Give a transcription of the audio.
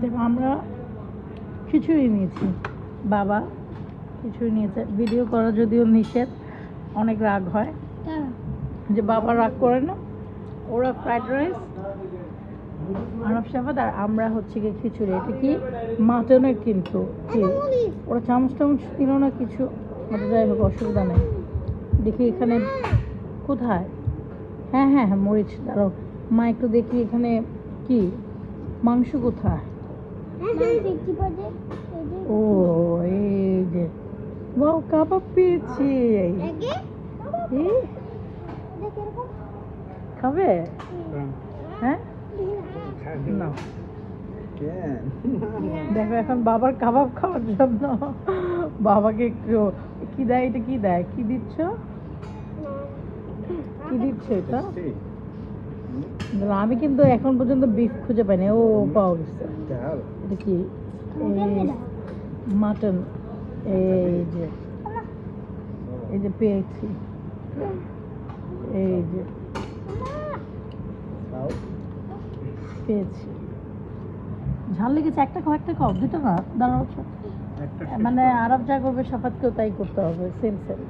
দেখো আমরা খিচুড়ি নিয়েছি, বাবা খিচুড়ি নিয়েছে। ভিডিও করা যদিও নিষেধ, অনেক রাগ হয় যে বাবা রাগ করে না। ওরা ফ্রাইড রাইস, আরব সাবাদ, আর আমরা হচ্ছে গিয়ে খিচুড়ি। এটা কি মাটনের, কিন্তু কি ওরা চামচ টামচ দিল না কিছু, যাই হোক অসুবিধা নেই। দেখি এখানে কোথায়, হ্যাঁ হ্যাঁ হ্যাঁ মরিচ, দাঁড়াও মা একটু দেখি এখানে কি মাংস কোথায়। ও এই যে বাহ, কাবাব পেয়েছি। খাবে? হ্যাঁ না, দেখো এখন বাবার কাবাব খাওয়ার জন্য বাবাকে একটু কি দেয়, এটা কি দেয়, কি দিচ্ছ, কি দিচ্ছ এটা? আমি কিন্তু এখন পর্যন্ত বিফ খুঁজে পাইনি। ও পাওয়া গেছে, এটা কি মাটন, এই যে পেয়েছি, এই যে পেয়েছি। ঝাল লেগেছে, একটা খাও একটা খাও, দুটো না, দাঁড়াও। মানে আরব যা করবে সাফাতকেও তাই করতে হবে, সেম সেম।